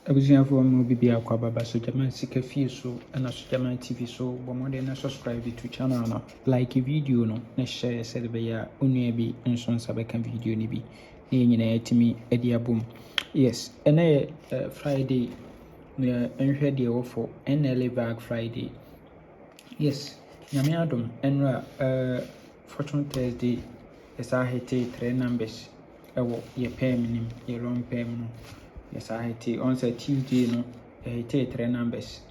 Abusuafo mu bibi akwa baba so German sika fie so na so German TV so bomode na subscribe to channel no like video no na share said be ya onua bi nso nsa beka video ni bi na nyina yatimi edi abom. Yes, ene Friday na enhwe de wo for Nla Vag Friday. Yes, nyame adom enra Fortune Thursday esa hete 3 numbers ewo ye pay minim ye long pay no. Yes, I hit on Tuesday no, I hit 3 numbers.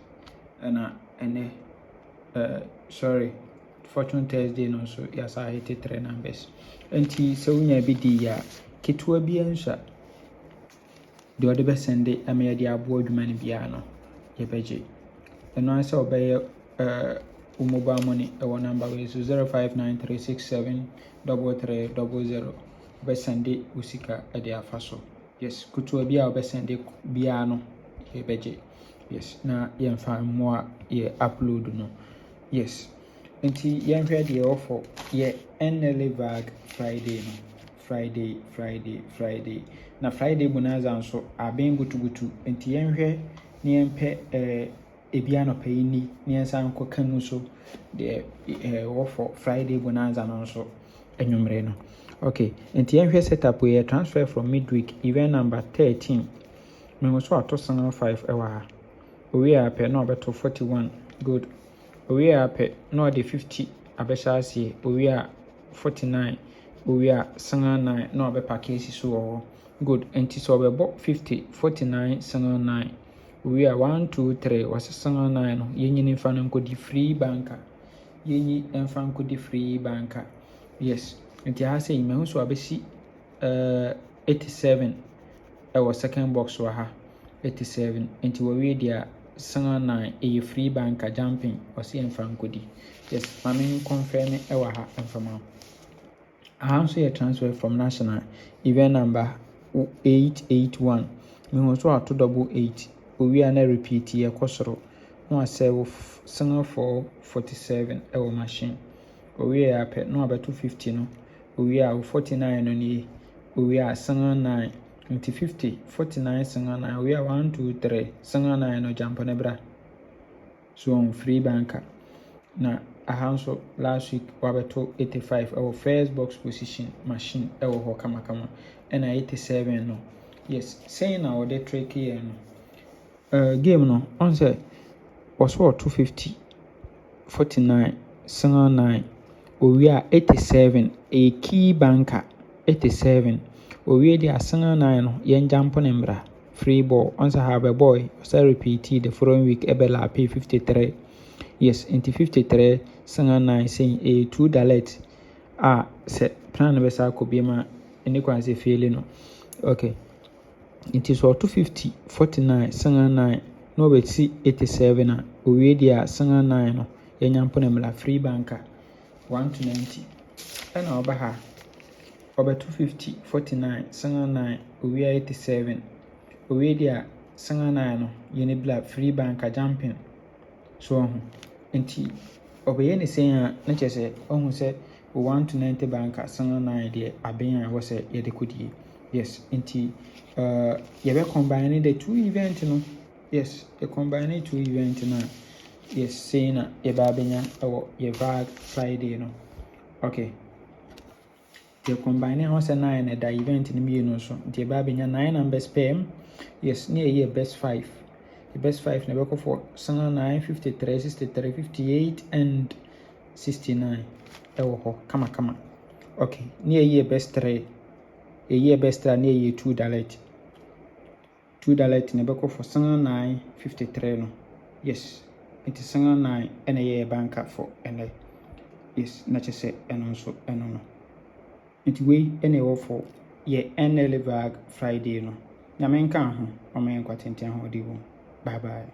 And sorry, Fortune Thursday no, so yes, I hit 3 numbers. And so when you be the Kitua Biansa, the other best Sunday, I made the aboard man piano, ye beje. And I saw by mobile money, our number is 0593673300. Best Sunday, Usika at the Afaso. Yes, kutu obi a obesende bia no ye beje. Yes, na yemfa mo ye upload no. Yes. Enti yemhwe de ofo ye Nla Vag Friday no. Friday. Na Friday bonanza nso aben gutugutu. Enti yemhwe ne yempe ebia no payini ne yensan kokanu so de ofo Friday bonanza no nso enwumre no. Okay, and the setup we transfer from midweek event number 13. We also at 5 ewa. We are per no better 41. Good. We are per no the 50 abeshasi. We are 49. We are 9 no be package so good. And so we bought 50 49 9. We are 1 2 3 was 9. Yen in fan ko di free banker. Yen in fan ko di free banker. Yes. Nti ha say me so abesi 87 our second box wa ha 87 nti we dia 9 e free banker jumping o se emfankodi. Yes, mame confirm e wa ha emfama. Aha so ye transfer from national event number 881 me so ato 88 owi ana repeat ye kosoro no asave 447 e wo machine owi ya pe no abeto 50 no. We are 49 on ye. We are 9 into 50 49 9. We are 1 2 3 9 no jump on ebra. So on free banker. Na ahanso last week wabeto 85 our first box position machine ewo ho kama and 87 no. Yes, saying now the trick here no. Game no on say was what 250 49 9. We are 87 a key banker 87 we dey asanga 9 no yen jump nembra free ball once have a boy so repeat the following week ebela pay 53. Yes, into 53 sanga 9 saying a 2 dalet se plan be sa ko bi ma eni kwan se fail no. Okay, it is 250 49 sanga 9 no be see 87 we dey asanga 9 no yen jump nembra free banker 1 to 90 and over her over 250 49 9 we are 87 we there 9 no yeni black free banker jumping so enti obey any saying na chese ohun say 1 to 90 banker 9 there aben was say ye de kudi. Yes, enti ye be combine the two event no. Yes, you combine two event na. Yes, saying na ye ba benya ye Vag Friday no. Okay, you combine house 9 at the event in me no so ye ba benya 9 numbers PM. Yes, near ye best 5. The best 5 never go for 9 53 63 58 and 69 ewo kama. Okay, near ye best 3 a year best near ye 2 dalet never go for 9 53 no. Yes, it is 9 and a year banker for and yes, not just say and also and no. It way any for ye Nla Vag Friday no. Nyamenka ho o men kwatenten ho di wo. Bye bye.